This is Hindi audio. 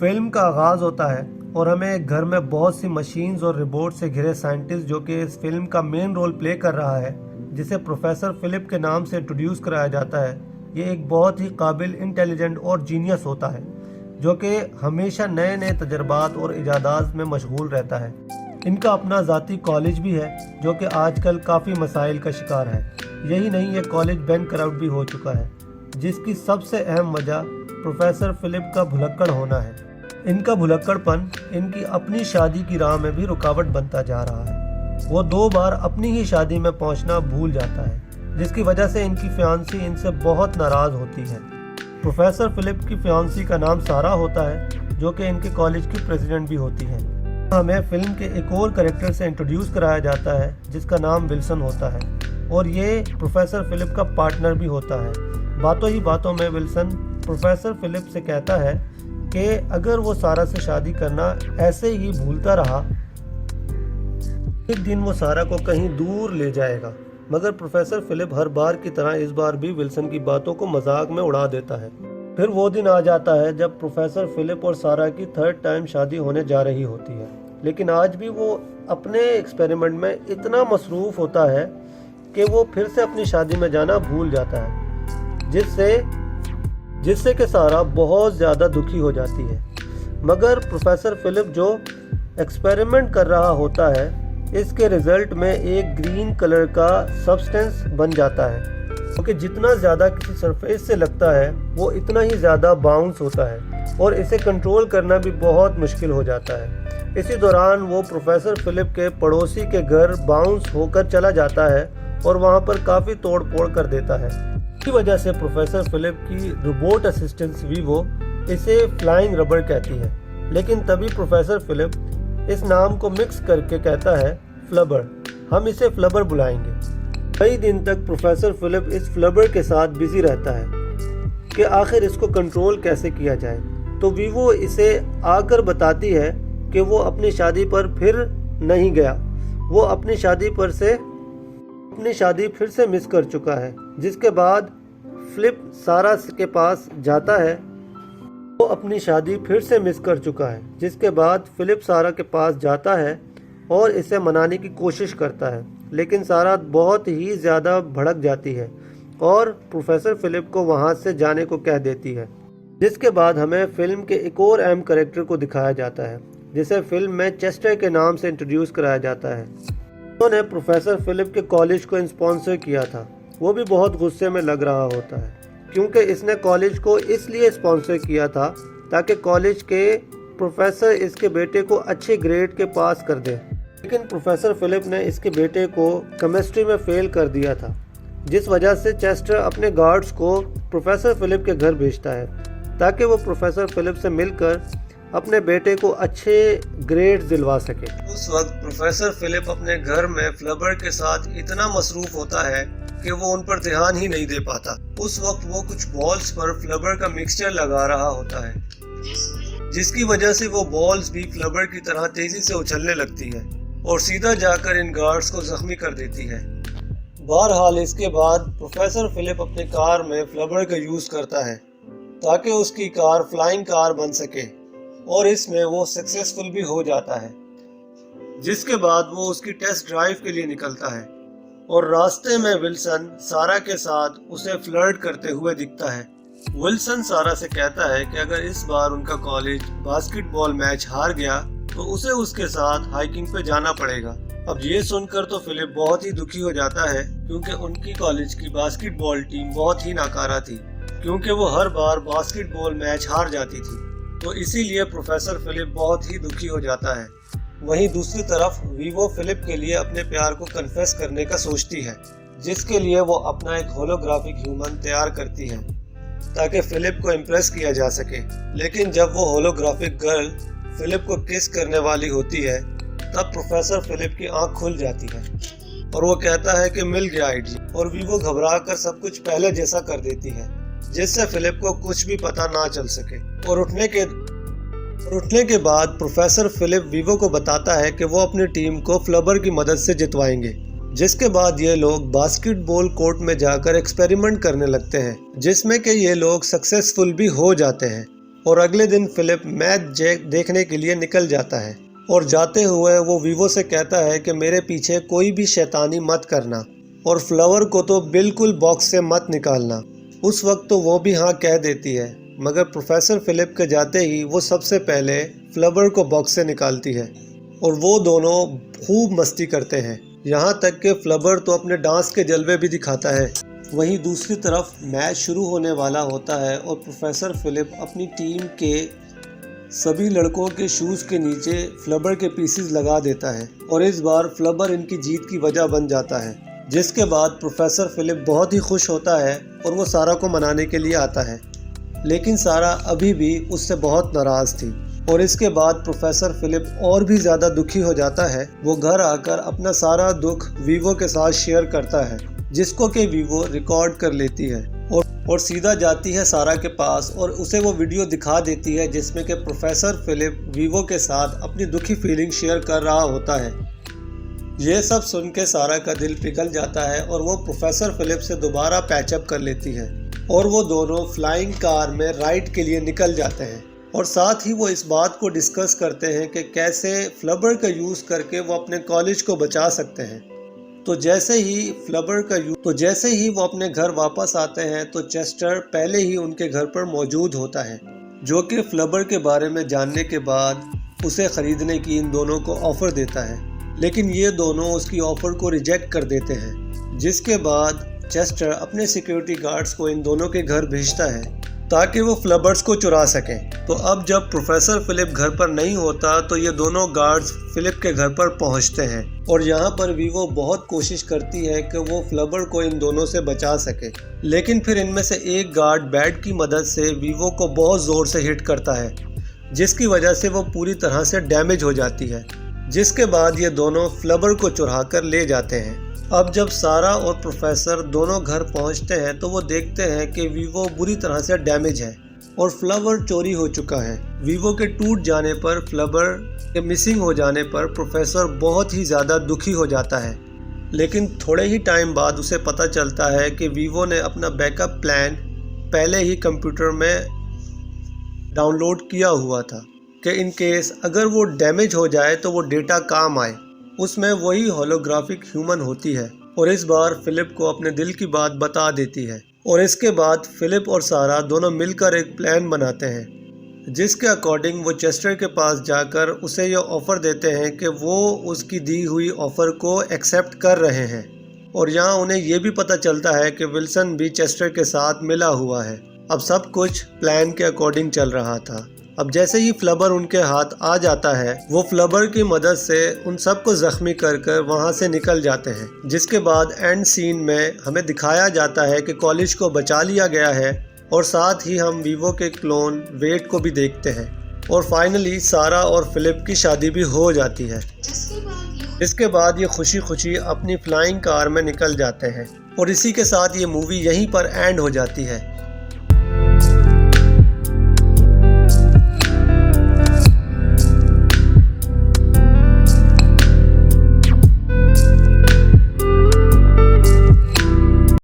फिल्म का आगाज होता है और हमें एक घर में बहुत सी मशीन्स और रिबोट से घिरे साइंटिस्ट जो कि इस फिल्म का मेन रोल प्ले कर रहा है, जिसे प्रोफेसर फिलिप के नाम से इंट्रोड्यूस कराया जाता है। ये एक बहुत ही काबिल, इंटेलिजेंट और जीनियस होता है जो कि हमेशा नए नए तजर्बात और इजादात में मशगूल रहता है। इनका अपना ज़ाती कॉलेज भी है जो कि आजकल काफ़ी मसाइल का शिकार है। यही नहीं, ये कॉलेज बैंक करप्ट भी हो चुका है, जिसकी सबसे अहम वजह प्रोफेसर फिलिप का भुलक्कड़ होना है। इनका भुलक्कड़पन इनकी अपनी शादी की राह में भी रुकावट बनता जा रहा है। वो 2 बार अपनी ही शादी में पहुंचना भूल जाता है, जिसकी वजह से इनकी फियांसी इनसे बहुत नाराज़ होती है। प्रोफेसर फिलिप की फियांसी का नाम सारा होता है जो कि इनके कॉलेज की प्रेसिडेंट भी होती है। हमें फिल्म के एक और कैरेक्टर से इंट्रोड्यूस कराया जाता है जिसका नाम विल्सन होता है और ये प्रोफेसर फिलिप का पार्टनर भी होता है। बातों ही बातों में विल्सन प्रोफेसर फिलिप से कहता है कि अगर वो सारा से शादी करना ऐसे ही भूलता रहा, एक दिन वो सारा को कहीं दूर ले जाएगा। मगर प्रोफेसर फिलिप हर बार की तरह इस बार भी विल्सन की बातों को मजाक में उड़ा देता है। फिर वो दिन आ जाता है जब प्रोफेसर फिलिप और सारा की 3rd टाइम शादी होने जा रही होती है, लेकिन आज भी वो अपने एक्सपेरिमेंट में इतना मसरूफ होता है कि वो फिर से अपनी शादी में जाना भूल जाता है, जिससे कि सारा बहुत ज़्यादा दुखी हो जाती है। मगर प्रोफेसर फिलिप जो एक्सपेरिमेंट कर रहा होता है, इसके रिजल्ट में एक ग्रीन कलर का सब्सटेंस बन जाता है, क्योंकि जितना ज़्यादा किसी सरफेस से लगता है वो इतना ही ज़्यादा बाउंस होता है और इसे कंट्रोल करना भी बहुत मुश्किल हो जाता है। इसी दौरान वो प्रोफेसर फिलिप के पड़ोसी के घर बाउंस होकर चला जाता है और वहाँ पर काफ़ी तोड़ फोड़ कर देता है। इसी वजह से प्रोफेसर फिलिप की रोबोट असिस्टेंट वीवो इसे फ्लाइंग रबर कहती है, लेकिन तभी प्रोफेसर फिलिप इस नाम को मिक्स करके कहता है फ्लबर। हम इसे फ्लबर बुलाएंगे। कई दिन तक प्रोफेसर फिलिप इस फ्लबर के साथ बिजी रहता है कि आखिर इसको कंट्रोल कैसे किया जाए। तो वीवो इसे आकर बताती है कि वो अपनी शादी पर फिर नहीं गया, वो अपनी शादी फिर से मिस कर चुका है। जिसके बाद फिलिप सारा के पास जाता है, वो अपनी शादी फिर से मिस कर चुका है। जिसके बाद फिलिप सारा के पास जाता है और इसे मनाने की कोशिश करता है, लेकिन सारा बहुत ही ज़्यादा भड़क जाती है और प्रोफेसर फिलिप को वहाँ से जाने को कह देती है। जिसके बाद हमें फिल्म के एक और अहम कैरेक्टर को दिखाया जाता है, जिसे फिल्म में चेस्टर के नाम से इंट्रोड्यूस कराया जाता है। उन्होंने प्रोफेसर फिलिप के कॉलेज को स्पॉन्सर किया था। वो भी बहुत गुस्से में लग रहा होता है, क्योंकि इसने कॉलेज को इसलिए स्पॉन्सर किया था ताकि कॉलेज के प्रोफेसर इसके बेटे को अच्छे ग्रेड के पास कर दे। लेकिन प्रोफेसर फिलिप ने इसके बेटे को केमिस्ट्री में फेल कर दिया था, जिस वजह से चेस्टर अपने गार्ड्स को प्रोफेसर फिलिप के घर भेजता है ताकि वो प्रोफेसर फिलिप से मिलकर अपने बेटे को अच्छे ग्रेड दिलवा सके। उस वक्त प्रोफेसर फिलिप अपने घर में फ्लबर के साथ इतना मसरूफ होता है कि वो उन पर ध्यान ही नहीं दे पाता। उस वक्त वो कुछ बॉल्स पर फ्लबर का मिक्सचर लगा रहा होता है, जिसकी वजह से वो बॉल्स भी फ्लबर की तरह तेजी से उछलने लगती है और सीधा जाकर इन गार्ड्स को जख्मी कर देती है। बहरहाल इसके बाद प्रोफेसर फिलिप अपनी कार में फ्लबर का यूज करता है ताकि उसकी कार फ्लाइंग कार बन सके और इसमें वो सक्सेसफुल भी हो जाता है। जिसके बाद वो उसकी टेस्ट ड्राइव के लिए निकलता है और रास्ते में विल्सन सारा के साथ उसे फ्लर्ट करते हुए दिखता है। विल्सन सारा से कहता है कि अगर इस बार उनका कॉलेज बास्केटबॉल मैच हार गया तो उसे उसके साथ हाइकिंग पे जाना पड़ेगा। अब ये सुनकर तो फिलिप बहुत ही दुखी हो जाता है, क्योंकि उनकी कॉलेज की बास्केटबॉल टीम बहुत ही नाकारा थी, क्योंकि वो हर बार बास्केटबॉल मैच हार जाती थी। तो इसीलिए प्रोफेसर फिलिप बहुत ही दुखी हो जाता है। वहीं दूसरी तरफ वीवो फिलिप के लिए अपने प्यार को कन्फेस करने का सोचती है, जिसके लिए वो अपना एक होलोग्राफिक ह्यूमन तैयार करती है ताकि फिलिप को इम्प्रेस किया जा सके। लेकिन जब वो होलोग्राफिक गर्ल फिलिप को किस करने वाली होती है, तब प्रोफेसर फिलिप की आंख खुल जाती है और वो कहता है कि मिल गया आइडिया, और वीवो घबरा कर सब कुछ पहले जैसा कर देती है, जिससे फिलिप को कुछ भी पता ना चल सके। और उठने के बाद प्रोफेसर फिलिप वीवो को बताता है कि वो अपनी टीम को फ्लबर की मदद से जितवाएंगे, जिसके बाद ये लोग बास्केटबॉल कोर्ट में जाकर एक्सपेरिमेंट करने लगते हैं, जिसमें कि ये लोग सक्सेसफुल भी हो जाते हैं। और अगले दिन फिलिप मैच देखने के लिए निकल जाता है और जाते हुए वो वीवो से कहता है कि मेरे पीछे कोई भी शैतानी मत करना और फ्लावर को तो बिल्कुल बॉक्स से मत निकालना। उस वक्त तो वो भी हाँ कह देती है, मगर प्रोफेसर फिलिप के जाते ही वो सबसे पहले फ्लावर को बॉक्स से निकालती है और वो दोनों खूब मस्ती करते हैं, यहाँ तक कि फ्लावर तो अपने डांस के जलवे भी दिखाता है। वहीं दूसरी तरफ मैच शुरू होने वाला होता है और प्रोफेसर फिलिप अपनी टीम के सभी लड़कों के शूज़ के नीचे फ्लावर के पीसेस लगा देता है और इस बार फ्लावर इनकी जीत की वजह बन जाता है, जिसके बाद प्रोफेसर फिलिप बहुत ही खुश होता है और वो सारा को मनाने के लिए आता है। लेकिन सारा अभी भी उससे बहुत नाराज़ थी और इसके बाद प्रोफेसर फिलिप और भी ज़्यादा दुखी हो जाता है। वो घर आकर अपना सारा दुख वीवो के साथ शेयर करता है, जिसको कि वीवो रिकॉर्ड कर लेती है और सीधा जाती है सारा के पास और उसे वो वीडियो दिखा देती है जिसमें कि प्रोफेसर फिलिप वीवो के साथ अपनी दुखी फीलिंग शेयर कर रहा होता है। ये सब सुन के सारा का दिल पिघल जाता है और वो प्रोफेसर फिलिप से दोबारा पैचअप कर लेती है और वो दोनों फ्लाइंग कार में राइड के लिए निकल जाते हैं और साथ ही वो इस बात को डिस्कस करते हैं कि कैसे फ्लावर का यूज़ करके वो अपने कॉलेज को बचा सकते हैं। तो जैसे ही वो अपने घर वापस आते हैं तो चेस्टर पहले ही उनके घर पर मौजूद होता है, जो कि फ्लावर के बारे में जानने के बाद उसे ख़रीदने की इन दोनों को ऑफ़र देता है, लेकिन ये दोनों उसकी ऑफ़र को रिजेक्ट कर देते हैं। जिसके बाद चेस्टर अपने सिक्योरिटी गार्ड्स को इन दोनों के घर भेजता है ताकि वो फ्लावर्स को चुरा सकें। तो अब जब प्रोफेसर फिलिप घर पर नहीं होता तो ये दोनों गार्ड्स फिलिप के घर पर पहुंचते हैं और यहाँ पर वीवो बहुत कोशिश करती है कि वो फ्लावर को इन दोनों से बचा सके, लेकिन फिर इनमें से एक गार्ड बैट की मदद से वीवो को बहुत ज़ोर से हिट करता है, जिसकी वजह से वो पूरी तरह से डैमेज हो जाती है। जिसके बाद ये दोनों फ्लावर को चुरा कर ले जाते हैं। अब जब सारा और प्रोफेसर दोनों घर पहुंचते हैं तो वो देखते हैं कि वीवो बुरी तरह से डैमेज है और फ्लावर चोरी हो चुका है। वीवो के टूट जाने पर, फ्लावर के मिसिंग हो जाने पर प्रोफेसर बहुत ही ज़्यादा दुखी हो जाता है, लेकिन थोड़े ही टाइम बाद उसे पता चलता है कि वीवो ने अपना बैकअप प्लान पहले ही कंप्यूटर में डाउनलोड किया हुआ था कि इन केस अगर वो डैमेज हो जाए तो वो डेटा काम आए। उसमें वही होलोग्राफिक ह्यूमन होती है और इस बार फिलिप को अपने दिल की बात बता देती है और इसके बाद फिलिप और सारा दोनों मिलकर एक प्लान बनाते हैं, जिसके अकॉर्डिंग वो चेस्टर के पास जाकर उसे ये ऑफ़र देते हैं कि वो उसकी दी हुई ऑफ़र को एक्सेप्ट कर रहे हैं और यहाँ उन्हें ये भी पता चलता है कि विल्सन भी चेस्टर के साथ मिला हुआ है। अब सब कुछ प्लान के अकॉर्डिंग चल रहा था। अब जैसे ही फ्लावर उनके हाथ आ जाता है, वो फ्लावर की मदद से उन सबको जख्मी कर कर वहाँ से निकल जाते हैं। जिसके बाद एंड सीन में हमें दिखाया जाता है कि कॉलेज को बचा लिया गया है और साथ ही हम वीवो के क्लोन वेट को भी देखते हैं और फाइनली सारा और फिलिप की शादी भी हो जाती है। इसके बाद ये खुशी खुशी अपनी फ्लाइंग कार में निकल जाते हैं और इसी के साथ ये मूवी यहीं पर एंड हो जाती है।